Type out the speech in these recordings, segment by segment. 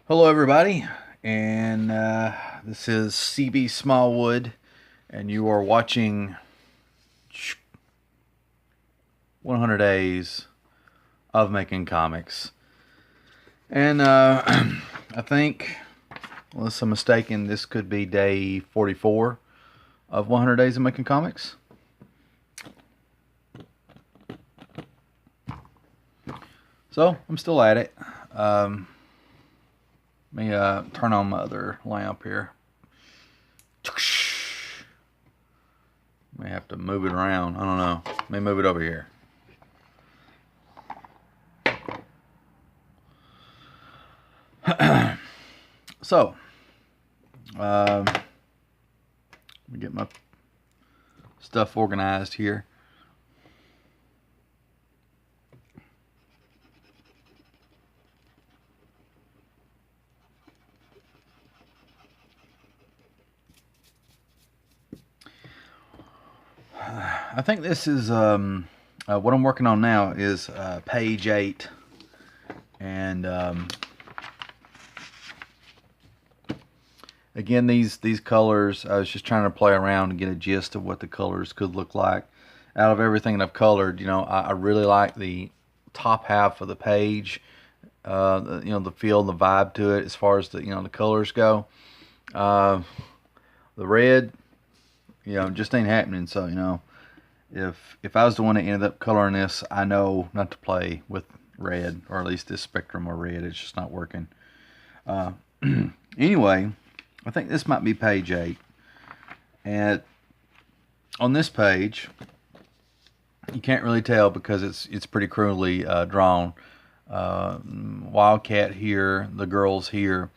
Hello, everybody, and this is C.B Smallwood, and you are watching 100 Days of Making Comics. And I think, unless I'm mistaken, this could be day 44 of 100 Days of Making Comics. So, I'm still at it. Let me turn on my other lamp here. May have to move it around. I don't know. Let me move it over here. So, let me get my stuff organized here. I think this is what I'm working on now is page 8, and again, these colors, I was just trying to play around and get a gist of what the colors could look like. Out of everything that I've colored, I really like the top half of the page. The feel and the vibe to it as far as the colors go. The red, just ain't happening. So, if I was the one that ended up coloring this, I know not to play with red, or at least this spectrum of red. It's just not working. Anyway, I think this might be page 8. And on this page, you can't really tell because it's pretty crudely drawn. Wildcat here, the girls here,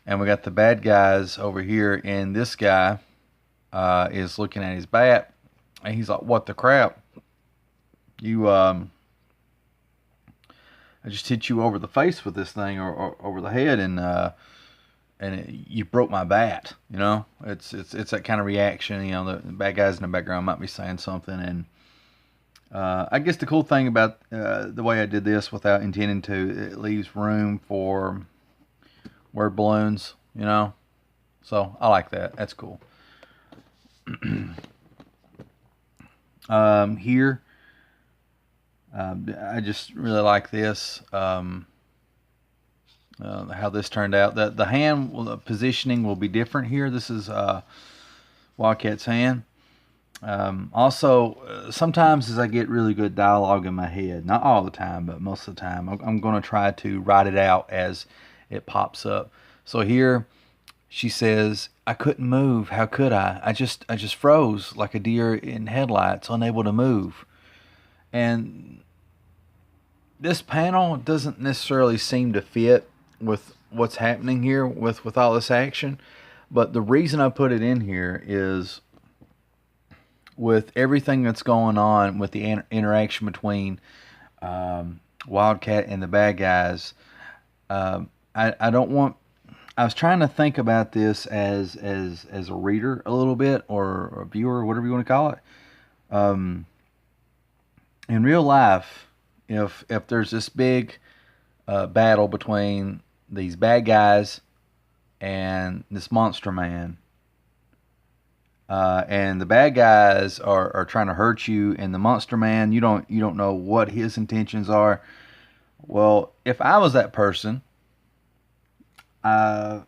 and we got the bad guys over here, and this guy is looking at his bat, and he's like, "What the crap? I just hit you over the face with this thing, or over the head, and you broke my bat." It's that kind of reaction. The bad guys in the background might be saying something, and I guess the cool thing about the way I did this without intending to, it leaves room for word balloons, So I like that. That's cool. Here, I just really like this. How this turned out. The hand positioning will be different here. This is Wildcat's hand. Also, sometimes as I get really good dialogue in my head, not all the time, but most of the time, I'm going to try to write it out as it pops up. So here she says, "I couldn't move. How could I? I just froze like a deer in headlights, unable to move." And this panel doesn't necessarily seem to fit with what's happening here with all this action. But the reason I put it in here is, with everything that's going on with the interaction between Wildcat and the bad guys, I don't want. I was trying to think about this as a reader a little bit, or a viewer, whatever you want to call it. In real life, if there's this big battle between these bad guys and this monster man, and the bad guys are trying to hurt you, and the monster man, you don't know what his intentions are. Well, if I was that person, there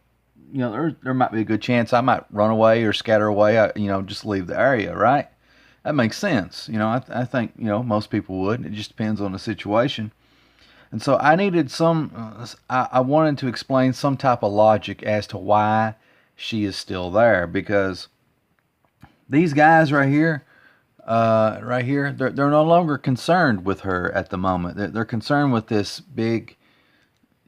might be a good chance I might run away or scatter away. Just leave the area, right? That makes sense. I think most people would. It just depends on the situation. And so I needed I wanted to explain some type of logic as to why she is still there, because these guys right here, they're no longer concerned with her at the moment. They're concerned with this big,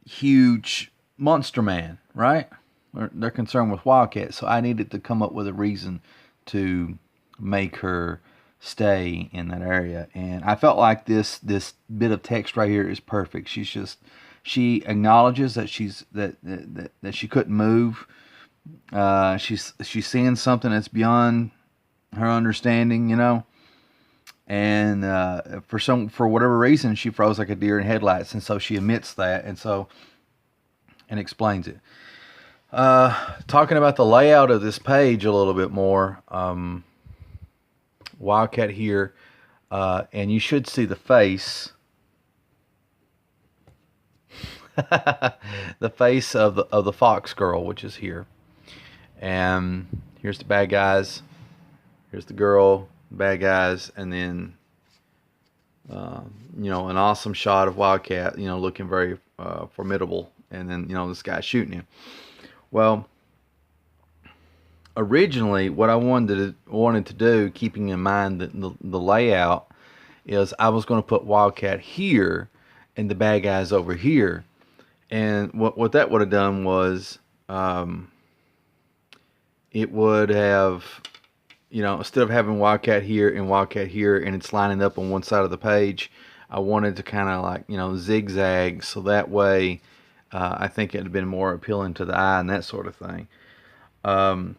huge monster man, right? They're concerned with Wildcat. So I needed to come up with a reason to make her stay in that area, and I felt like this bit of text right here is perfect. She acknowledges that that she couldn't move. She's seeing something that's beyond her understanding, and for whatever reason she froze like a deer in headlights, and so she admits that. And so and explains it. Talking about the layout of this page a little bit more, Wildcat here, and you should see the face, the face of the fox girl, which is here. And here's the bad guys. Here's the girl, bad guys, and then an awesome shot of Wildcat, looking very formidable, and then this guy shooting him. Well, originally, what I wanted to do, keeping in mind the layout, is I was going to put Wildcat here and the bad guys over here, and what that would have done was it would have, instead of having Wildcat here and it's lining up on one side of the page, I wanted to kind of like, zigzag, so that way I think it would have been more appealing to the eye and that sort of thing. But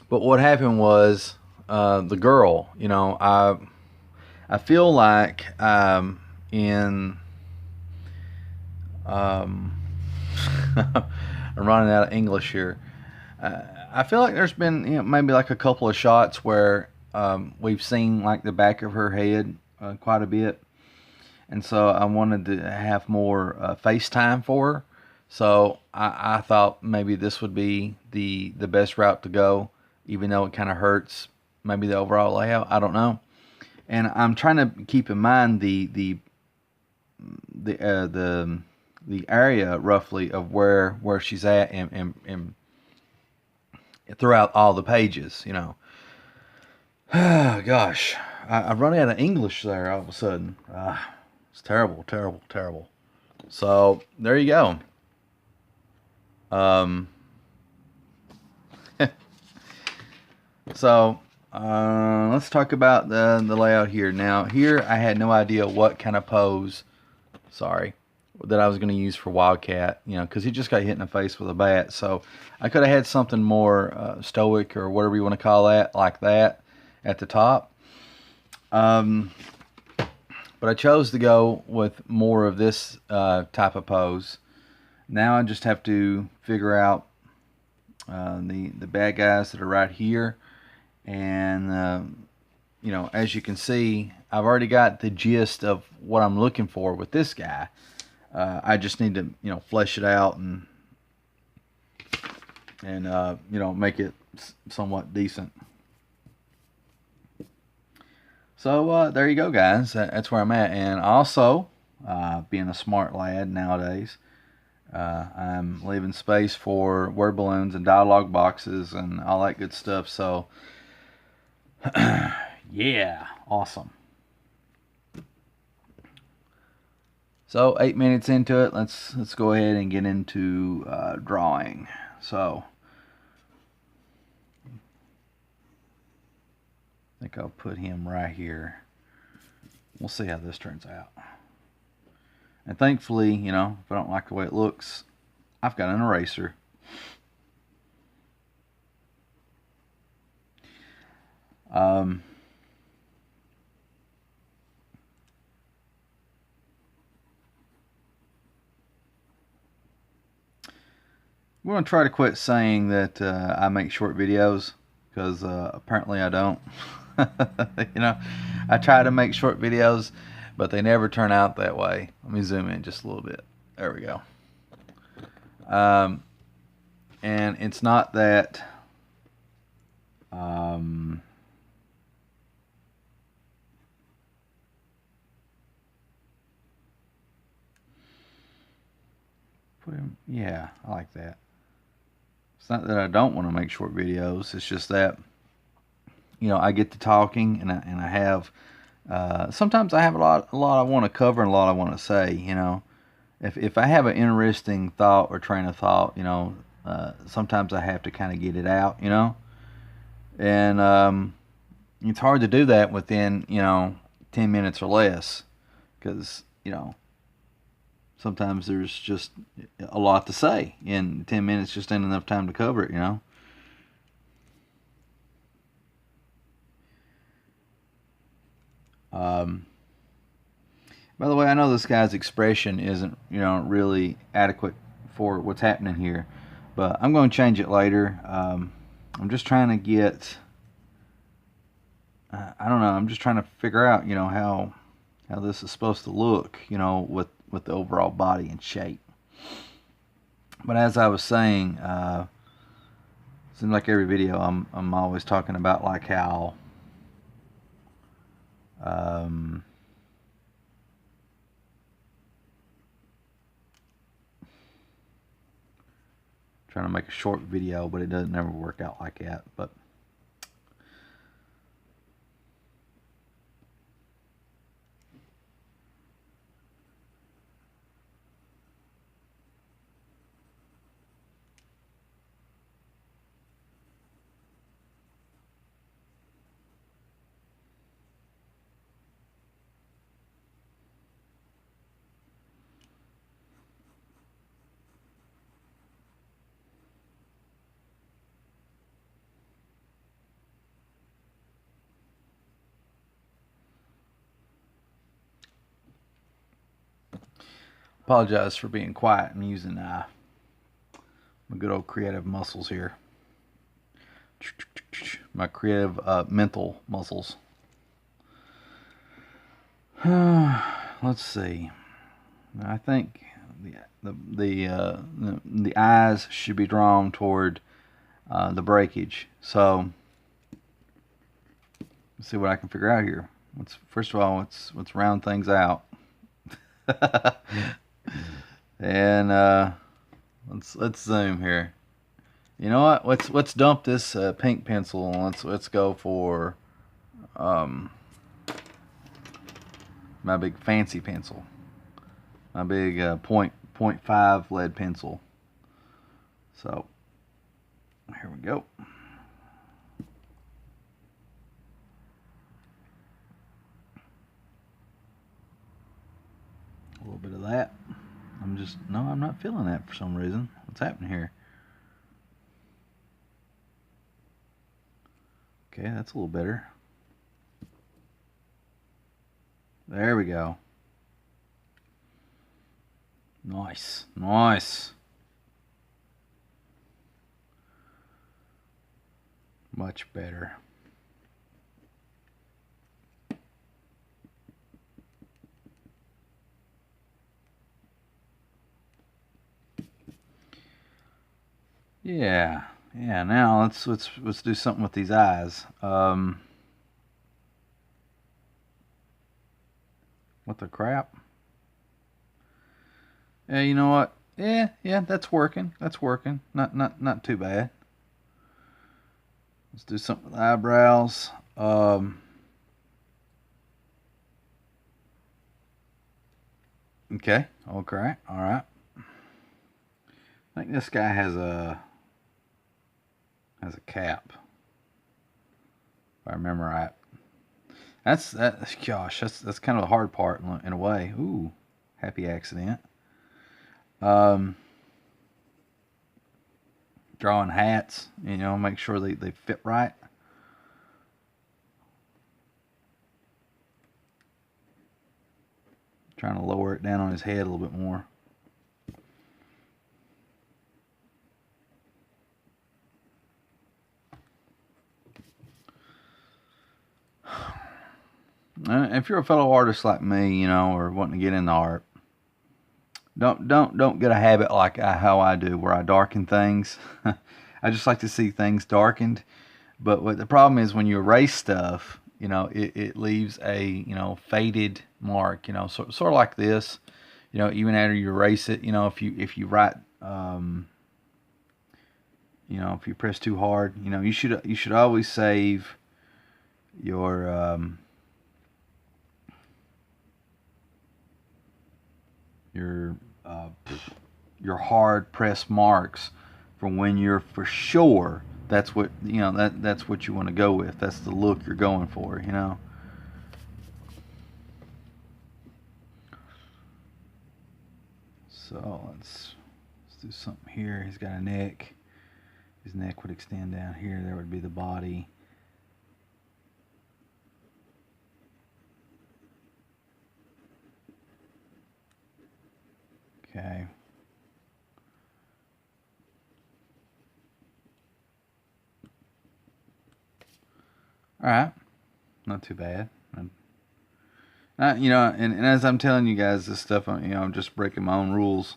what happened was the girl, I feel like in I'm running out of English here. I feel like there's been maybe like a couple of shots where we've seen like the back of her head quite a bit, and so I wanted to have more face time for her. So I thought maybe this would be the best route to go, even though it kind of hurts maybe the overall layout. I don't know, and I'm trying to keep in mind the area roughly of where she's at and throughout all the pages, Gosh, I've run out of English there all of a sudden. It's terrible, terrible, terrible. So there you go. So let's talk about the layout here. Now here I had no idea what kind of pose, that I was going to use for Wildcat, because he just got hit in the face with a bat. So I could have had something more stoic or whatever you want to call that, like that at the top. But I chose to go with more of this type of pose. Now I just have to figure out the bad guys that are right here. And, as you can see, I've already got the gist of what I'm looking for with this guy. I just need to, flesh it out and make it somewhat decent. So there you go, guys. That's where I'm at. And also, being a smart lad nowadays, I'm leaving space for word balloons and dialogue boxes and all that good stuff. So, yeah, awesome. So 8 minutes into it, let's go ahead and get into drawing. So I think I'll put him right here. We'll see how this turns out. And thankfully, if I don't like the way it looks, I've got an eraser. I'm going to try to quit saying that I make short videos, because apparently I don't. I try to make short videos, but they never turn out that way. Let me zoom in just a little bit. There we go. And it's not that put him, yeah, I like that. It's not that I don't want to make short videos. It's just that, I get to talking, and I have sometimes I have a lot I want to cover and a lot I want to say. If I have an interesting thought or train of thought, sometimes I have to kind of get it out, and it's hard to do that within 10 minutes or less, because sometimes there's just a lot to say, and 10 minutes just ain't enough time to cover it, By the way, I know this guy's expression isn't, really adequate for what's happening here. But I'm going to change it later. I'm just trying to get, I don't know, I'm just trying to figure out, how this is supposed to look, with the overall body and shape. But as I was saying, seems like every video I'm always talking about like how trying to make a short video, but it doesn't never work out like that. But apologize for being quiet. I'm using my good old creative muscles here. My creative mental muscles. Let's see. I think the eyes should be drawn toward the breakage. So let's see what I can figure out here. First of all, let's round things out. And let's zoom here. You know what? Let's dump this pink pencil and let's go for my big fancy pencil. My big .5 lead pencil. So here we go. A little bit of that. I'm not feeling that for some reason. What's happening here? Okay, that's a little better. There we go. Nice, nice. Much better. Yeah, now let's do something with these eyes. What the crap? Yeah, you know what? Yeah, that's working. That's working. Not too bad. Let's do something with eyebrows. Okay, all right. I think this guy has a cap, if I remember right. Gosh, that's kind of the hard part in a way. Ooh, happy accident. Drawing hats, make sure they fit right. Trying to lower it down on his head a little bit more. If you're a fellow artist like me, or wanting to get into art, don't get a habit like how I do, where I darken things. I just like to see things darkened. But what the problem is, when you erase stuff, it leaves a faded mark. Sort of like this. Even after you erase it, if you write, if you press too hard, you should always save your your hard press marks from when you're for sure that's what that's what you want to go with. That's the look you're going for. So let's do something here. He's got a neck. His neck would extend down here. There would be the body. Okay. All right, not too bad. You know, and as I'm telling you guys this stuff, I'm just breaking my own rules,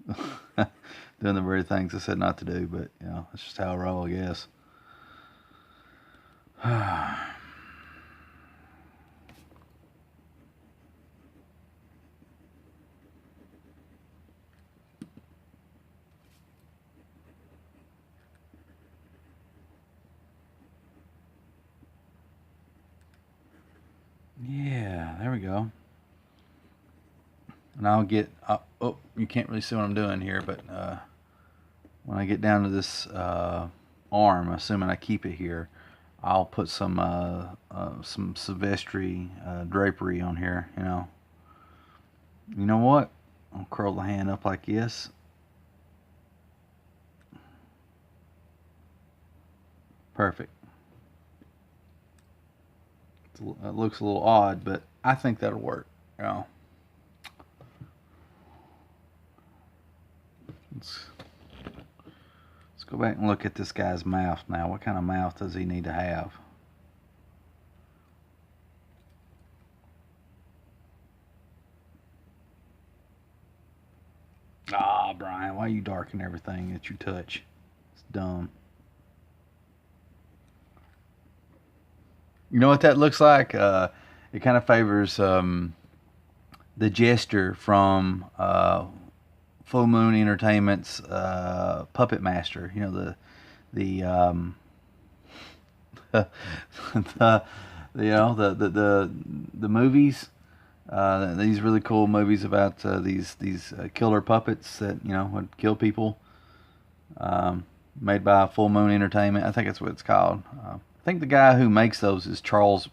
doing the very things I said not to do. But that's just how I roll, I guess. Yeah, there we go. And I'll get. Oh, you can't really see what I'm doing here, but when I get down to this arm, assuming I keep it here, I'll put some Silvestri drapery on here. You know what? I'll curl the hand up like this. Perfect. It looks a little odd, but I think that'll work. Let's go back and look at this guy's mouth now. What kind of mouth does he need to have? Ah, Brian, why you darken everything that you touch? It's dumb. You know what that looks like? It kind of favors the Jester from Full Moon Entertainment's Puppet Master. The the the movies. These really cool movies about these killer puppets that would kill people. Made by Full Moon Entertainment. I think that's what it's called. I think the guy who makes those is Charles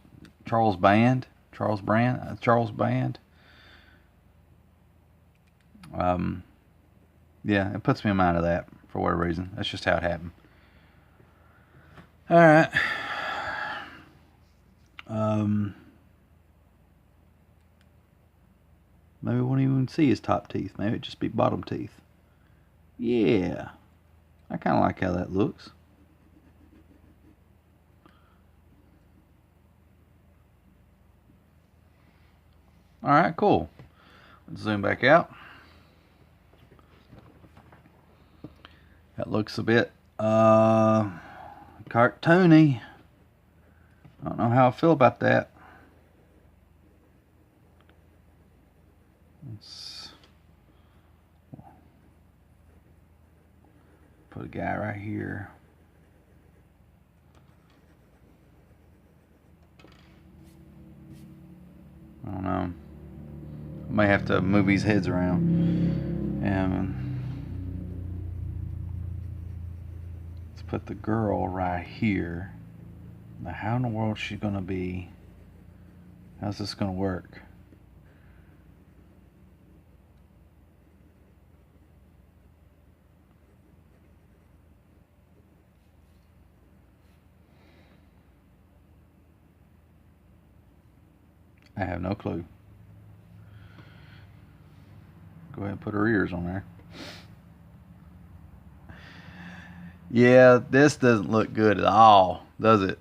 Band. Charles Band. Yeah, it puts me in mind of that for whatever reason. That's just how it happened. All right. Maybe we won't even see his top teeth. Maybe it just be bottom teeth. Yeah. I kind of like how that looks. All right, cool. Let's zoom back out. That looks a bit cartoony. I don't know how I feel about that. Let's put a guy right here. I don't know. I may have to move these heads around. And let's put the girl right here. Now, how in the world is she going to be? How's this going to work? I have no clue. Go ahead and put her ears on there. Yeah, this doesn't look good at all, does it?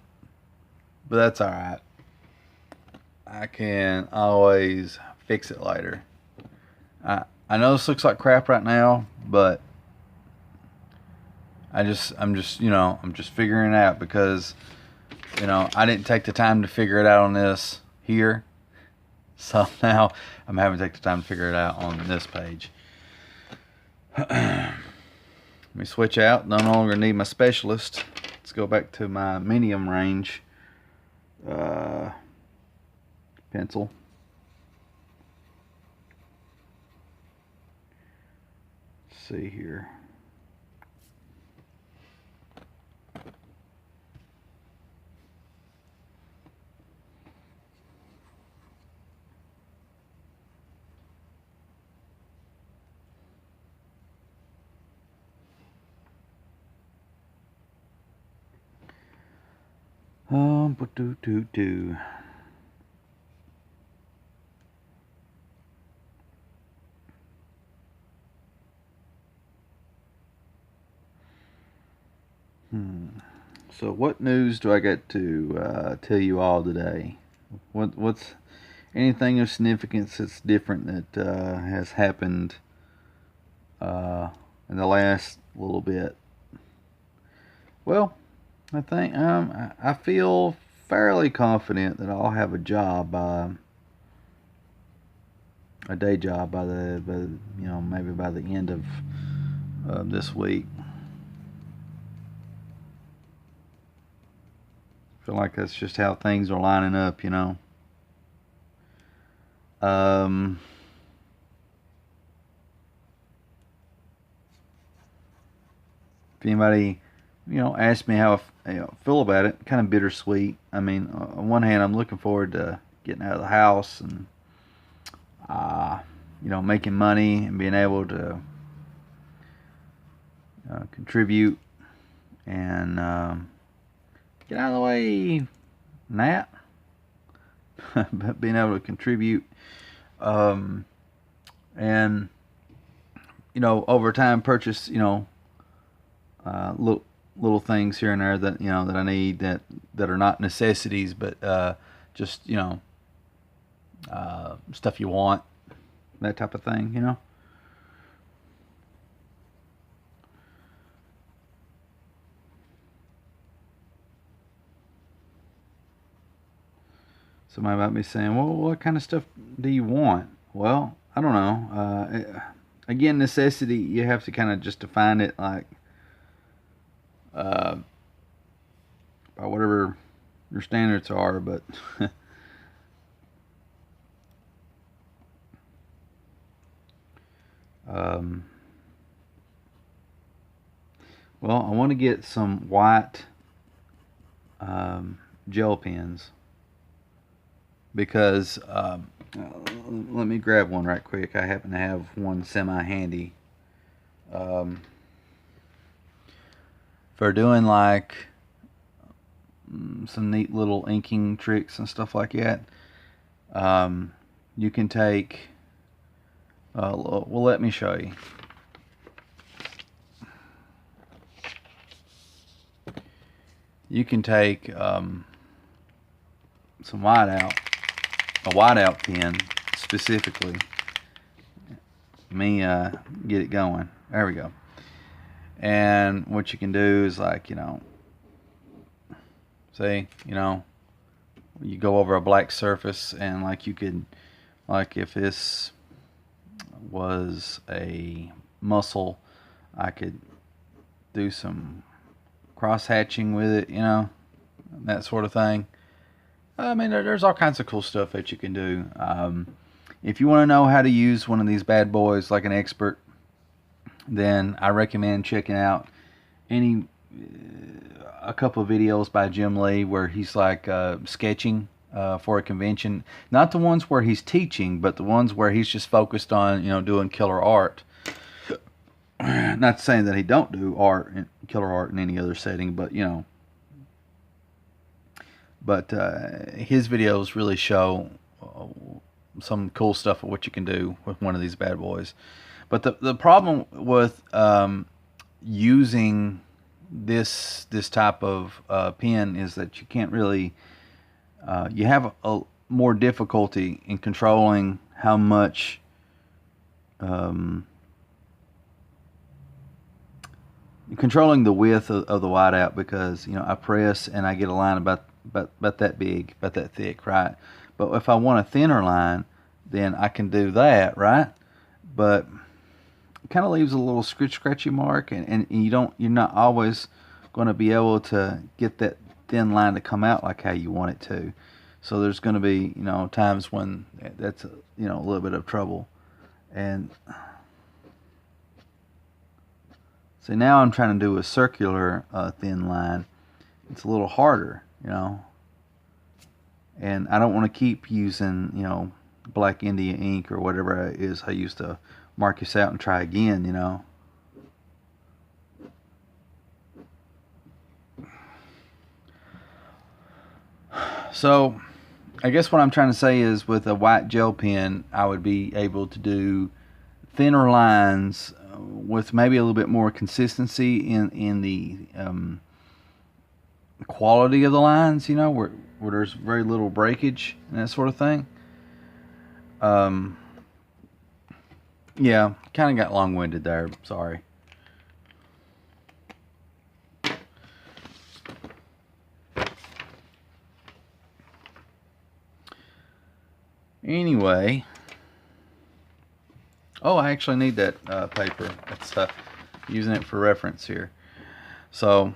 But that's alright. I can always fix it later. I know this looks like crap right now, but I'm just figuring it out because I didn't take the time to figure it out on this here. So now I'm having to take the time to figure it out on this page. Let me switch out. No longer need my specialist. Let's go back to my medium range pencil. Let's see here. Do. So what news do I get to tell you all today? What's anything of significance that's different that has happened in the last little bit? Well, I think I feel fairly confident that I'll have a job by a day job by maybe by the end of this week. I feel like that's just how things are lining up, you know. If anybody, asks me how I feel about it, kind of bittersweet. I mean, on one hand, I'm looking forward to getting out of the house and, making money and being able to contribute and get out of the way, Nat. But being able to contribute, and over time purchase little things here and there that that I need that are not necessities, but just stuff you want, that type of thing. Somebody might be saying, well, what kind of stuff do you want? Well, I don't know. Again, necessity, you have to kind of just define it like by whatever your standards are, but well, I want to get some white gel pens because let me grab one right quick. I happen to have one semi handy. For doing like some neat little inking tricks and stuff like that, you can take well, let me show you. You can take some a whiteout pen specifically. Let me get it going. There we go. And what you can do is like, say, you go over a black surface and like you could, like if this was a muscle, I could do some cross hatching with it, that sort of thing. I mean, there's all kinds of cool stuff that you can do. If you want to know how to use one of these bad boys like an expert, then I recommend checking out a couple of videos by Jim Lee where he's like sketching for a convention. Not the ones where he's teaching, but the ones where he's just focused on doing killer art. Not saying that he don't do killer art in any other setting, but his videos really show some cool stuff of what you can do with one of these bad boys. But the problem with using this type of pen is that you can't really you have a more difficulty in controlling how much controlling the width of the whiteout, because I press and I get a line about that big, about that thick, right? But if I want a thinner line, then I can do that, right? But it kind of leaves a little scratchy mark, and you're not always going to be able to get that thin line to come out like how you want it to. So there's going to be times when that's a little bit of trouble. And so now I'm trying to do a circular thin line. It's a little harder, and I don't want to keep using Black India ink or whatever it is I used to mark this out and try again, So I guess what I'm trying to say is with a white gel pen, I would be able to do thinner lines with maybe a little bit more consistency in the quality of the lines, you know, where there's very little breakage and that sort of thing. Um, yeah, kind of got long-winded there. Sorry. Anyway, oh, I actually need that paper. It's using it for reference here. So,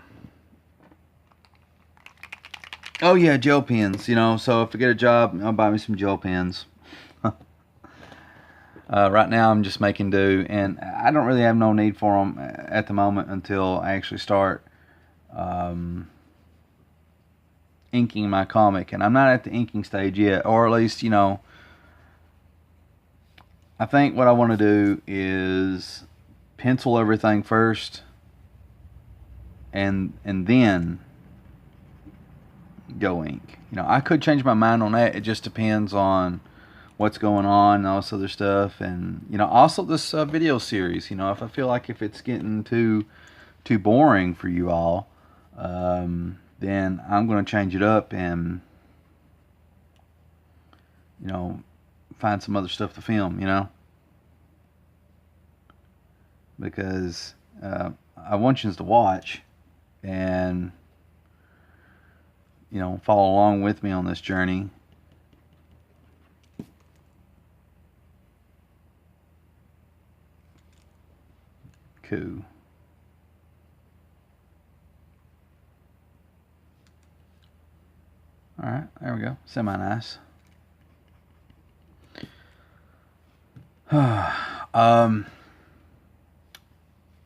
oh yeah, gel pens. You know, so if I get a job, I'll buy me some gel pens. Right now, I'm just making do, and I don't really have no need for them at the moment until I actually start inking my comic. And I'm not at the inking stage yet, or at least, you know, I think what I want to do is pencil everything first, and then go ink. You know, I could change my mind on that. It just depends on what's going on and all this other stuff, and you know, also this video series. You know, if I feel like if it's getting too boring for you all, then I'm going to change it up and, you know, find some other stuff to film. You know, because I want you to watch and, you know, follow along with me on this journey. Cool. All right, there we go. Semi-nice.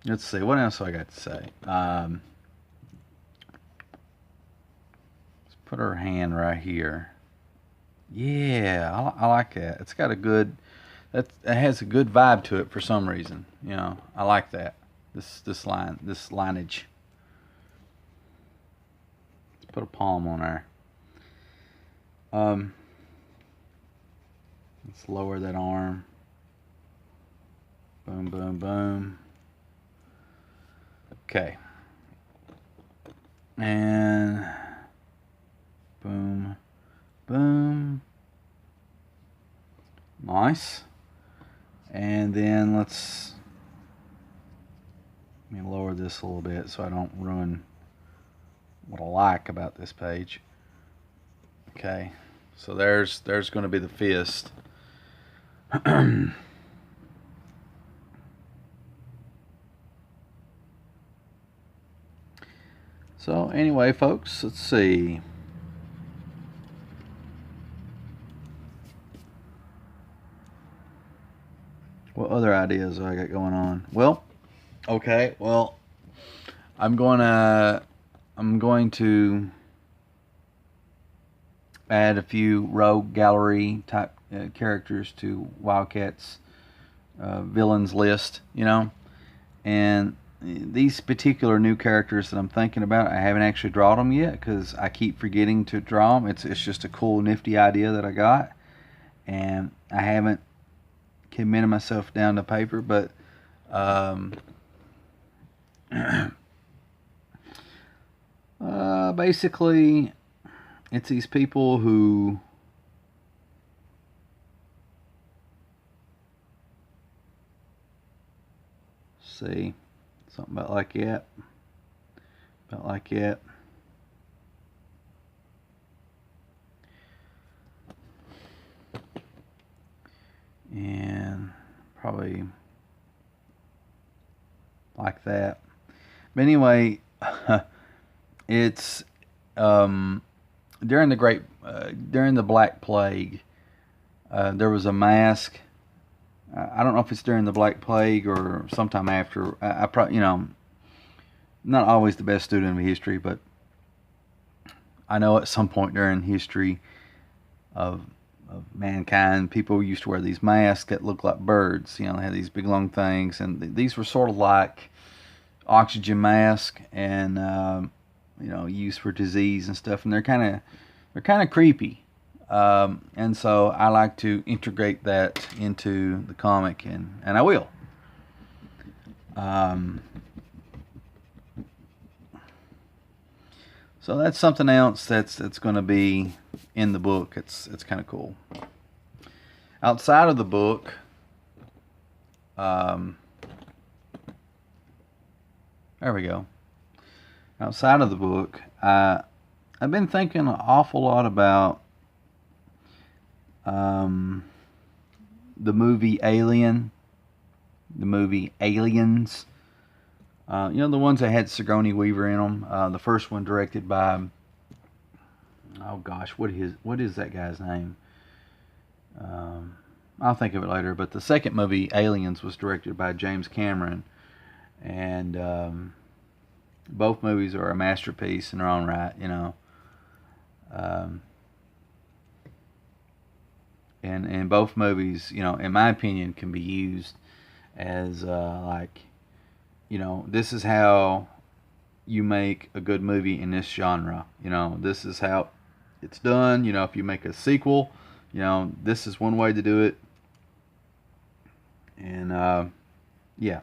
Let's see. What else I got to say? Let's put her hand right here. Yeah, I like that. It's got a good. It has a good vibe to it for some reason. You know, I like that. This lineage. Let's put a palm on there. Let's lower that arm. Boom, boom, boom. Okay. And boom, boom. Nice. And then let me lower this a little bit so I don't ruin what I like about this page. Okay. So there's going to be the fist. So anyway, folks, let's see. What other ideas do I got going on? Well, okay, well, I'm going to add a few rogue gallery type characters to Wildcat's villains list, you know, and these particular new characters that I'm thinking about, I haven't actually drawn them yet because I keep forgetting to draw them. It's just a cool, nifty idea that I got, and I haven't committed myself down to paper. But basically, it's these people who see. Something about like that. About like that. And probably like that. But anyway, it's during the Black Plague, there was a mask. I don't know if it's during the Black Plague or sometime after. I probably, you know, not always the best student of history, but I know at some point during history of mankind, people used to wear these masks that look like birds. You know, they had these big long things, and these were sort of like oxygen masks, and you know, used for disease and stuff. And they're kind of creepy. And so I like to integrate that into the comic, and I will. So that's something else that's going to be in the book. It's kind of cool. Outside of the book, there we go. Outside of the book, I've been thinking an awful lot about the movie Alien, the movie Aliens. The ones that had Sigourney Weaver in them. The first one directed by, oh gosh, what is that guy's name? I'll think of it later. But the second movie, Aliens, was directed by James Cameron, and both movies are a masterpiece in their own right. And both movies, in my opinion, can be used as this is how you make a good movie in this genre. This is how it's done. If you make a sequel, this is one way to do it. And yeah.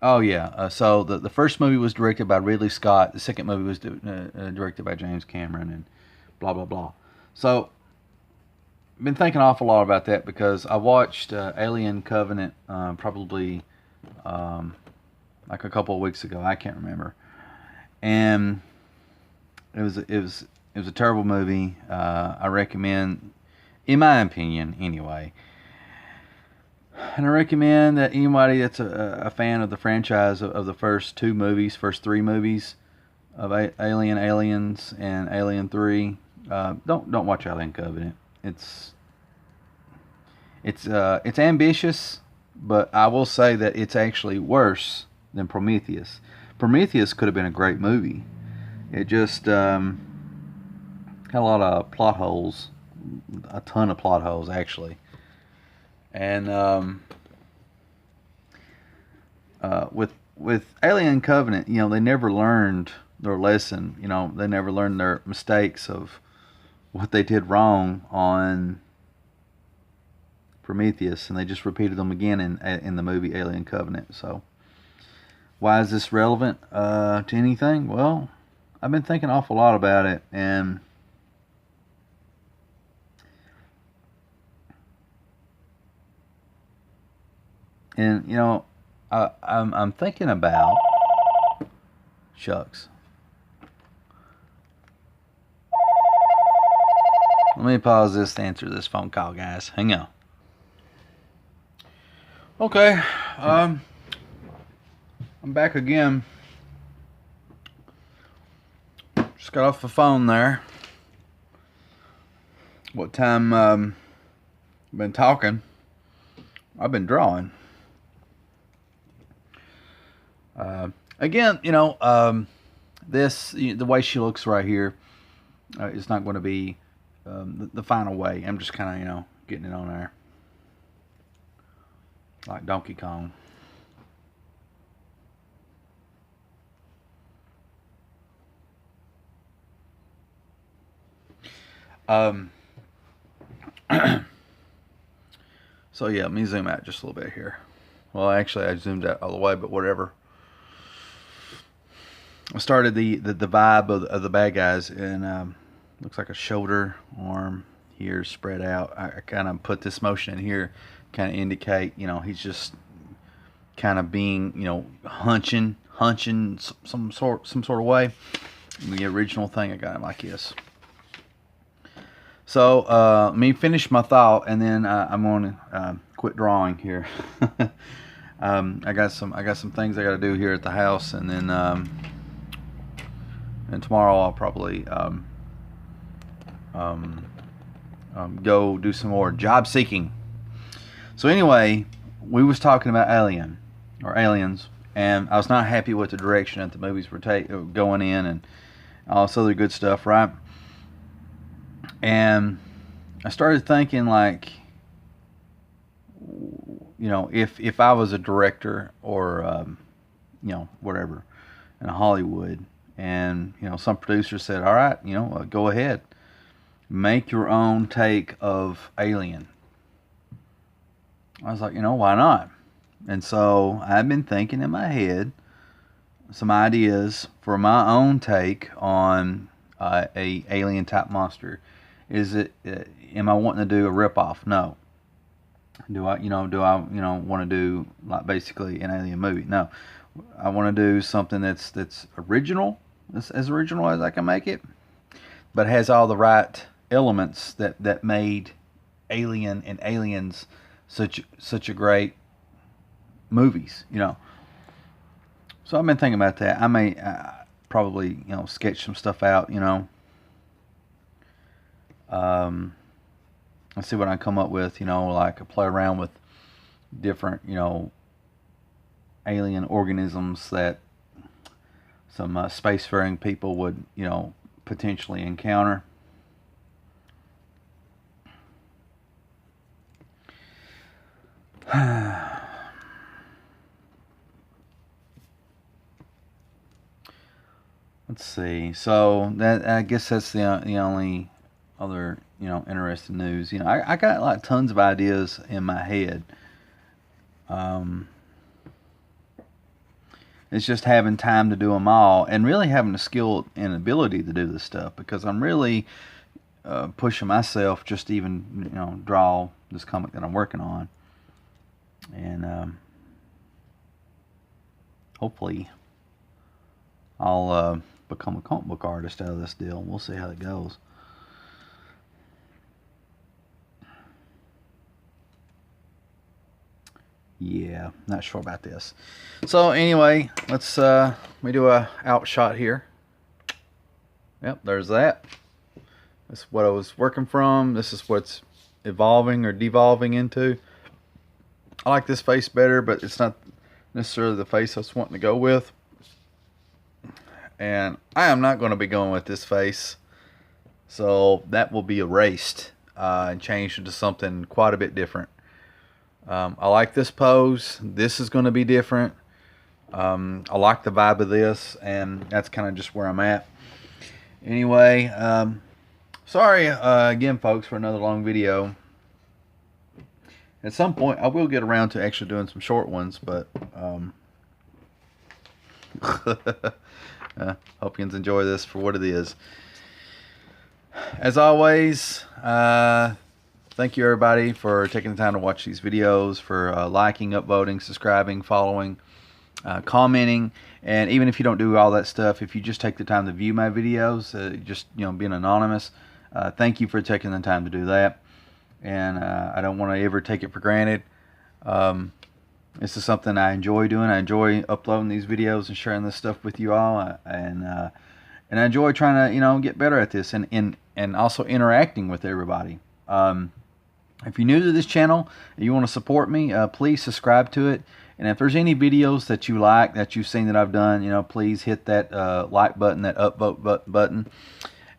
Oh yeah. So the first movie was directed by Ridley Scott. The second movie was directed by James Cameron, and blah blah blah. So I've been thinking an awful lot about that because I watched Alien Covenant probably like a couple of weeks ago. I can't remember, and it was a terrible movie. I recommend, in my opinion, anyway. And I recommend that anybody that's a fan of the franchise of the first three movies of Aliens, and Alien 3, don't watch Alien Covenant. It's ambitious, but I will say that it's actually worse than Prometheus. Prometheus could have been a great movie. It just had a lot of plot holes, a ton of plot holes actually. And with Alien Covenant, they never learned their lesson. They never learned their mistakes of what they did wrong on Prometheus, and they just repeated them again in the movie Alien Covenant. So, why is this relevant to anything? Well, I've been thinking an awful lot about it, and I'm thinking about shucks. Let me pause this to answer this phone call, guys. Hang on. Okay, I'm back again. Just got off the phone there. What time been talking? I've been drawing. Again, this the way she looks right here is not going to be the final way. I'm just kind of getting it on there like Donkey Kong. So yeah, let me zoom out just a little bit here. Well, actually, I zoomed out all the way, but whatever. I started the vibe of the bad guys, and looks like a shoulder, arm here spread out. I kind of put this motion in here, kind of indicate, he's just kind of being, hunching some sort of way. The original thing, I got him like this. So let me finish my thought, and then I'm going to quit drawing here. I got some things I got to do here at the house, and then and tomorrow I'll probably go do some more job seeking. So anyway, we was talking about Aliens, and I was not happy with the direction that the movies were going in, and all this other good stuff, right? And I started thinking, like, if I was a director or whatever in Hollywood, and some producer said, all right, go ahead, make your own take of Alien. I was like, why not? And so I've been thinking in my head some ideas for my own take on a alien type monster. Is it? Am I wanting to do a ripoff? No. Do I want to do like basically an alien movie? No. I want to do something that's original, as original as I can make it, but has all the right elements that made Alien and Aliens such a great movies. So I've been thinking about that. I may probably sketch some stuff out. Let's see what I come up with. Like play around with different alien organisms that some spacefaring people would potentially encounter. Let's see. So that, I guess that's the only other interesting news. I got like tons of ideas in my head. It's just having time to do them all, and really having the skill and ability to do this stuff, because I'm really pushing myself just to even draw this comic that I'm working on, and hopefully I'll become a comic book artist out of this deal. We'll see how it goes. Yeah, not sure about this. So anyway, let's let me do a outshot here. Yep, there's that. That's what I was working from. This is what's evolving or devolving into. I like this face better, but it's not necessarily the face I was wanting to go with. And I am not going to be going with this face, so that will be erased and changed into something quite a bit different. I like this pose. This is going to be different. I like the vibe of this, and that's kind of just where I'm at. Anyway, sorry again, folks, for another long video. At some point, I will get around to actually doing some short ones, but hope you enjoy this for what it is. As always, thank you everybody for taking the time to watch these videos, for liking, upvoting, subscribing, following, commenting, and even if you don't do all that stuff, if you just take the time to view my videos, just being anonymous, thank you for taking the time to do that. And I don't want to ever take it for granted. This is something I enjoy doing. I enjoy uploading these videos and sharing this stuff with you all, and I enjoy trying to get better at this, and also interacting with everybody. If you're new to this channel and you want to support me, please subscribe to it. And if there's any videos that you like, that you've seen that I've done, please hit that like button, that upvote button.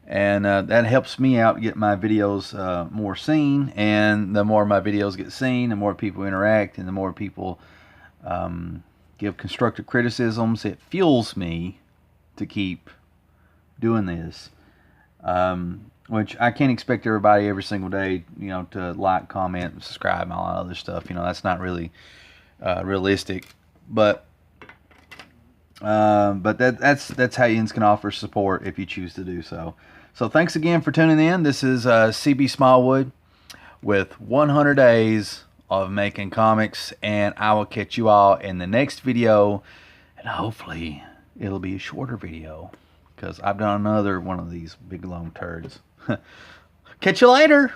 And that helps me out get my videos more seen. And the more my videos get seen, the more people interact, and the more people give constructive criticisms, it fuels me to keep doing this. Which I can't expect everybody every single day, to like, comment, subscribe, and all that other stuff. That's not really realistic. But that's how you can offer support if you choose to do so. So thanks again for tuning in. This is C.B Smallwood with 100 days of making comics, and I will catch you all in the next video, and hopefully it'll be a shorter video, because I've done another one of these big long turds. Catch you later.